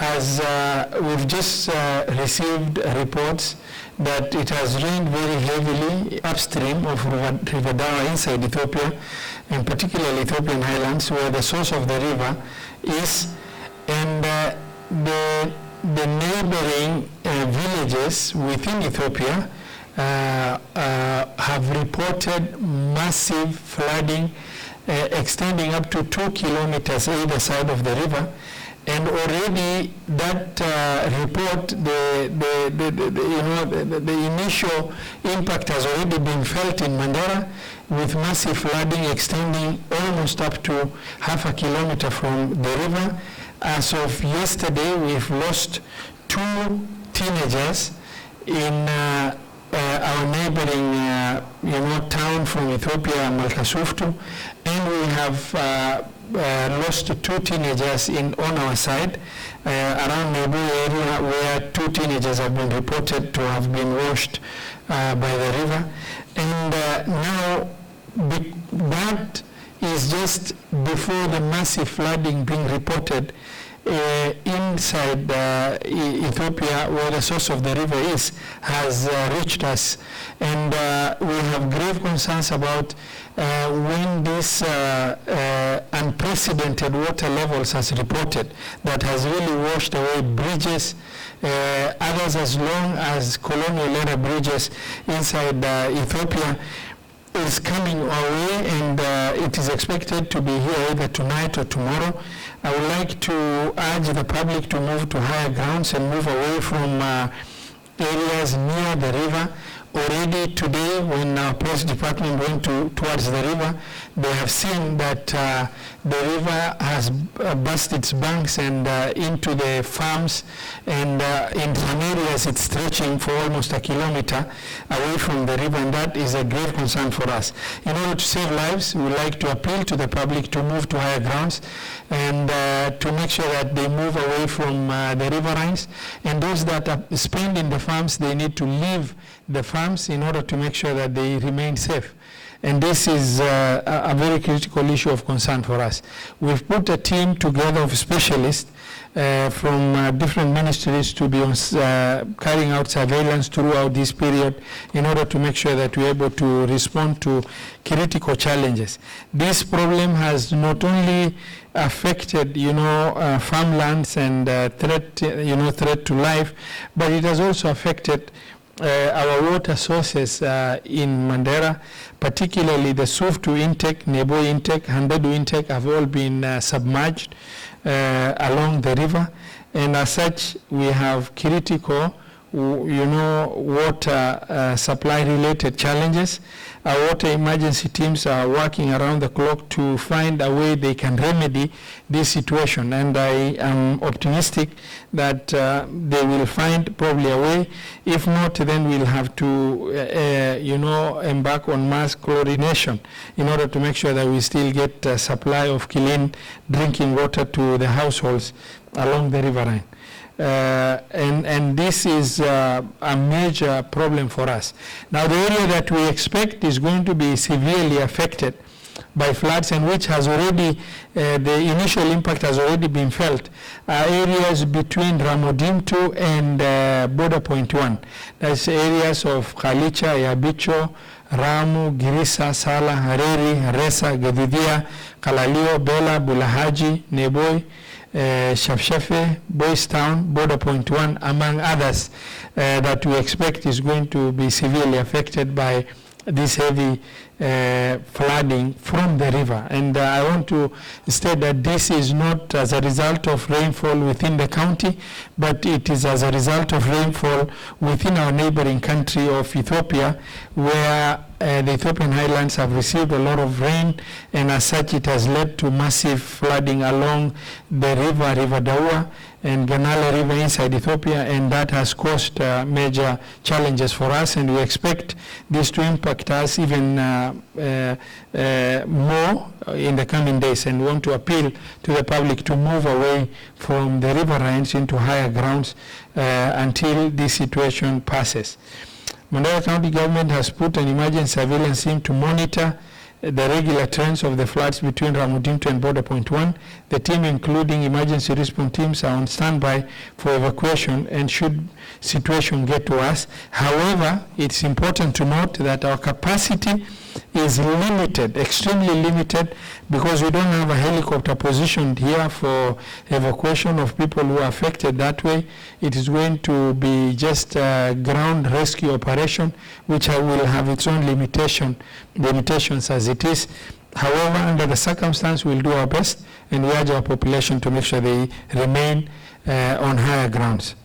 As we've just received reports that it has rained very heavily upstream of River Dawa inside Ethiopia, and particularly Ethiopian highlands where the source of the river is, and the neighboring villages within Ethiopia have reported massive flooding extending up to 2 kilometers either side of the river. And already that report, the initial impact has already been felt in Mandera, with massive flooding extending almost up to half a kilometer from the river. As of yesterday, we've lost 2 teenagers in our neighboring town from Ethiopia, Malkasuftu, and we have lost 2 teenagers on our side around Nebu area, where 2 teenagers have been reported to have been washed by the river. And now that is just before the massive flooding being reported inside Ethiopia, where the source of the river is, has reached us. And we have grave concerns about when this unprecedented water levels has reported, that has really washed away bridges, others as long as colonial era bridges inside Ethiopia, is coming our way, and it is expected to be here either tonight or tomorrow. I would like to urge the public to move to higher grounds and move away from areas near the river. Already today, when our press department went towards the river, they have seen that the river has burst its banks and into the farms, and in some areas it's stretching for almost a kilometer away from the river, and that is a grave concern for us. In order to save lives, we would like to appeal to the public to move to higher grounds and to make sure that they move away from the riverines, and those that are spend in the farms, they need to leave the farms in order to make sure that they remain safe. And this is a very critical issue of concern for us. We've put a team together of specialists from different ministries to be carrying out surveillance throughout this period in order to make sure that we're able to respond to critical challenges. This problem has not only affected, farmlands and threat to life, but it has also affected our water sources in Mandera, particularly the Suftu intake, Nebo intake, Handedu intake have all been submerged along the river, and as such we have critical water supply related challenges. Our water emergency teams are working around the clock to find a way they can remedy this situation, and I am optimistic that they will find probably a way. If not, then we'll have to embark on mass chlorination in order to make sure that we still get a supply of clean drinking water to the households along the riverine. And this is a major problem for us. Now, the area that we expect is going to be severely affected by floods, and which has already, the initial impact has already been felt, areas between Ramodimtu and border point 1. That's areas of Khalicha, Yabicho, Ramu, Girisa, Sala, Hareri, Resa, Gedidia, Kalalio, Bela, Bulahaji, Neboi, Shafshafe, Boys Town, border point 1, among others that we expect is going to be severely affected by this heavy flooding from the river. And I want to state that this is not as a result of rainfall within the county, but it is as a result of rainfall within our neighboring country of Ethiopia, where the Ethiopian highlands have received a lot of rain, and as such it has led to massive flooding along the River Dawa and Ganale River inside Ethiopia, and that has caused major challenges for us, and we expect this to impact us even more in the coming days, and we want to appeal to the public to move away from the riverines into higher grounds until this situation passes. Mandera County government has put an emergency surveillance team to monitor the regular trends of the floods between Ramudimto and Border Point 1. The team, including emergency response teams, are on standby for evacuation and should situation get worse. However, it's important to note that our capacity is limited, extremely limited, because we don't have a helicopter positioned here for evacuation of people who are affected that way. It is going to be just a ground rescue operation, which will have its own limitations as it is. However, under the circumstance, we'll do our best, and we urge our population to make sure they remain on higher grounds.